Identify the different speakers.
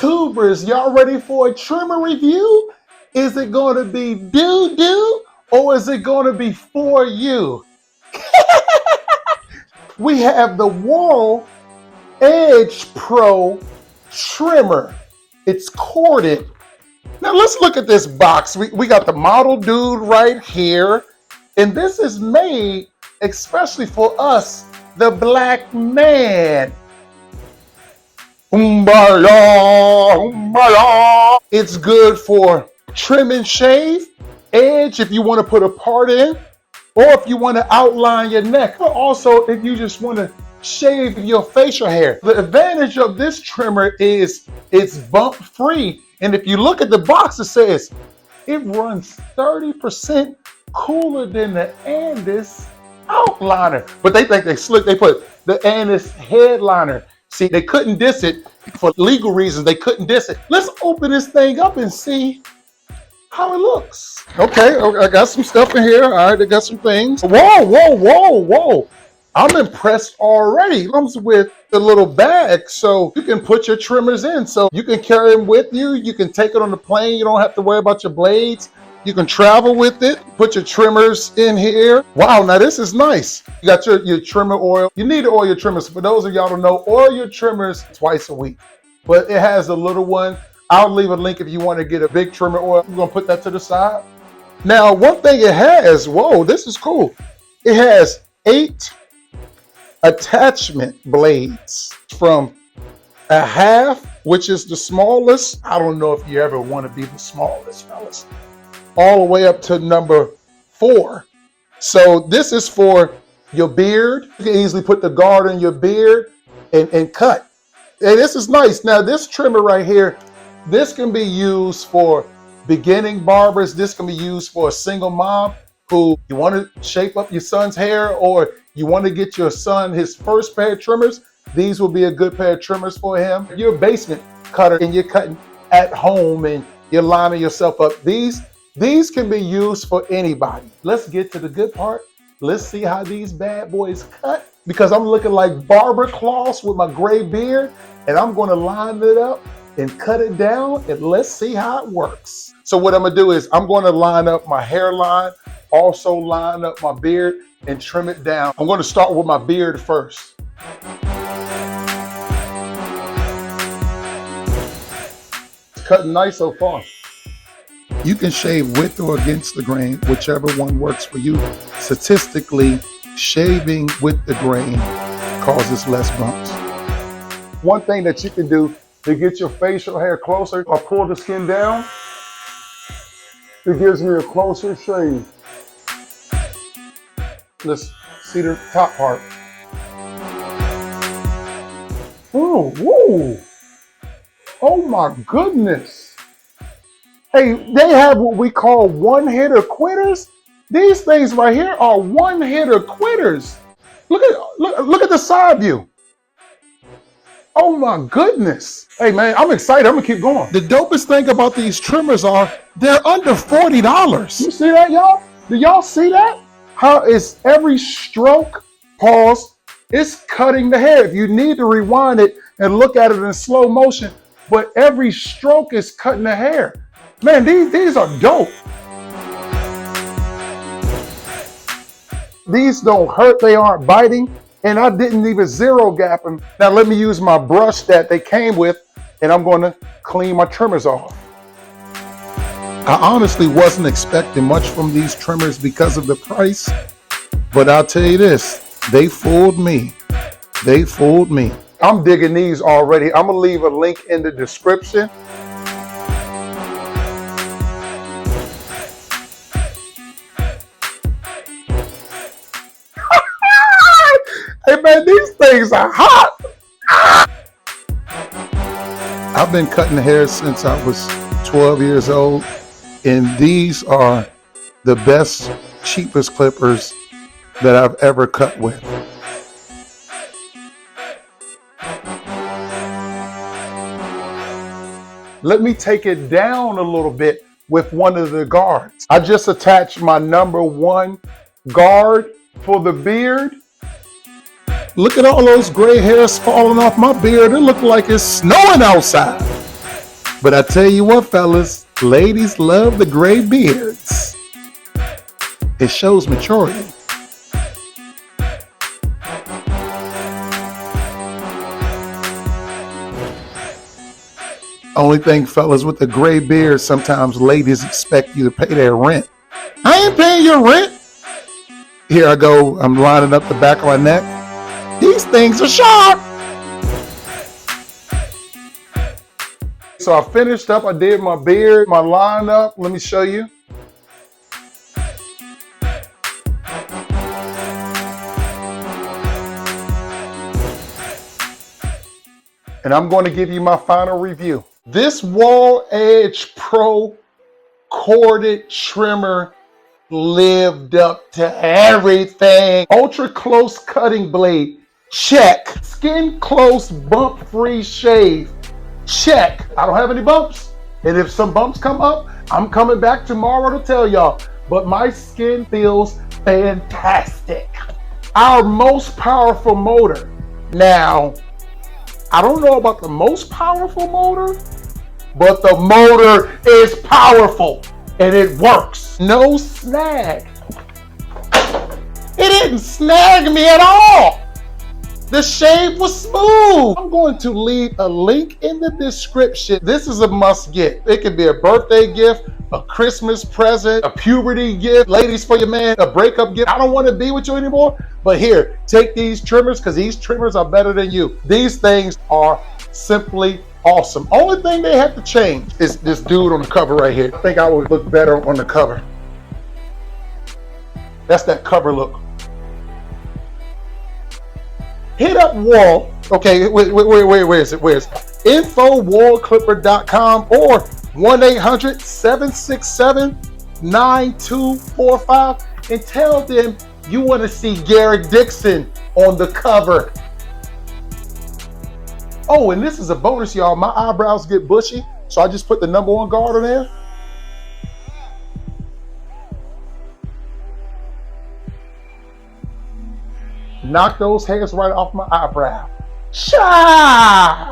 Speaker 1: YouTubers, y'all ready for a trimmer review? Is it going to be doo-doo or is it going to be for you? We have the WAHL Edge Pro trimmer. It's corded. Now let's look at this box. We got the model dude right here. And this is made especially for us, the black man. Umbaya, umbaya. It's good for trim and shave, edge if you want to put a part in, or if you want to outline your neck, but also if you just want to shave your facial hair. The advantage of this trimmer is it's bump free. And if you look at the box, it says it runs 30% cooler than the Andis outliner. But they think they slick. They put the Andis headliner. See, they couldn't diss it for legal reasons. They couldn't diss it. Let's open this thing up and see how it looks. Okay, I got some stuff in here. All right, I got some things. Whoa, whoa, whoa, whoa. I'm impressed already. It comes with the little bag, so you can put your trimmers in. So you can carry them with you. You can take it on the plane. You don't have to worry about your blades. You can travel with it. Put your trimmers in here. Wow, now this is nice. You got your trimmer oil. You need to oil your trimmers. For those of y'all who know, oil your trimmers twice a week. But it has a little one. I'll leave a link if you want to get a big trimmer oil. I'm gonna put that to the side. Now, one thing it has, whoa, this is cool. It has 8 attachment blades from a half, which is the smallest. I don't know if you ever want to be the smallest, fellas, all the way up to number 4. So this is for your beard. You can easily put the guard in your beard and cut. And this is nice. Now this trimmer right here, this can be used for beginning barbers. This can be used for a single mom who you want to shape up your son's hair, or you want to get your son his first pair of trimmers. These will be a good pair of trimmers for him. If you're a basement cutter and you're cutting at home and you're lining yourself up, these can be used for anybody. Let's get to the good part. Let's see how these bad boys cut, because I'm looking like barber cloths with my gray beard, and I'm going to line it up and cut it down, and let's see how it works. So what I'm gonna do is I'm going to line up my hairline, also line up my beard and trim it down. I'm going to start with my beard first. It's cutting nice so far. You can shave with or against the grain, whichever one works for you. Statistically, shaving with the grain causes less bumps. One thing that you can do to get your facial hair closer, or pull the skin down, it gives me a closer shave. Let's see the top part. Oh, whoa. Oh my goodness. Hey, they have what we call one-hitter quitters. These things right here are one-hitter quitters. Look at the side view. Oh my goodness. Hey man, I'm excited. I'm gonna keep going. The dopest thing about these trimmers are they're under $40. You see that, y'all? Do y'all see that? How is every stroke, pause, it's cutting the hair. If you need to rewind it and look at it in slow motion, but every stroke is cutting the hair. Man, these are dope. These don't hurt, they aren't biting, and I didn't even zero gap them. Now let me use my brush that they came with, and I'm going to clean my trimmers off. I honestly wasn't expecting much from these trimmers because of the price, but I'll tell you this, they fooled me. They fooled me. I'm digging these already. I'm gonna leave a link in the description. Hey man, these things are hot. I've been cutting hair since I was 12 years old, and these are the best, cheapest clippers that I've ever cut with. Let me take it down a little bit with one of the guards. I just attached my number 1 guard for the beard. Look at all those gray hairs falling off my beard. It looks like it's snowing outside. But I tell you what, fellas, ladies love the gray beards. It shows maturity. Only thing, fellas, with the gray beard, sometimes ladies expect you to pay their rent. I ain't paying your rent. Here I go. I'm lining up the back of my neck. These things are sharp. So I finished up. I did my beard, my lineup. Let me show you. And I'm going to give you my final review. This WAHL Edge Pro corded trimmer lived up to everything. Ultra close cutting blade, check. Skin close bump free shave, check. I don't have any bumps. And if some bumps come up, I'm coming back tomorrow to tell y'all. But my skin feels fantastic. Our most powerful motor. Now, I don't know about the most powerful motor, but the motor is powerful and it works. No snag. It didn't snag me at all. The shave was smooth. I'm going to leave a link in the description. This is a must get. It could be a birthday gift, a Christmas present, a puberty gift, ladies for your man, a breakup gift. I don't want to be with you anymore, but here, take these trimmers because these trimmers are better than you. These things are simply awesome. Only thing they have to change is this dude on the cover right here. I think I would look better on the cover. That's that cover look. Hit up WAHL. Okay, where is it? Where is it? info.wahlclipper.com or 1-800-767-9245 and tell them you want to see Garrick Dixon on the cover. Oh, and this is a bonus, y'all. My eyebrows get bushy, so I just put the #1 guard on there. Knock those hairs right off my eyebrow. Cha!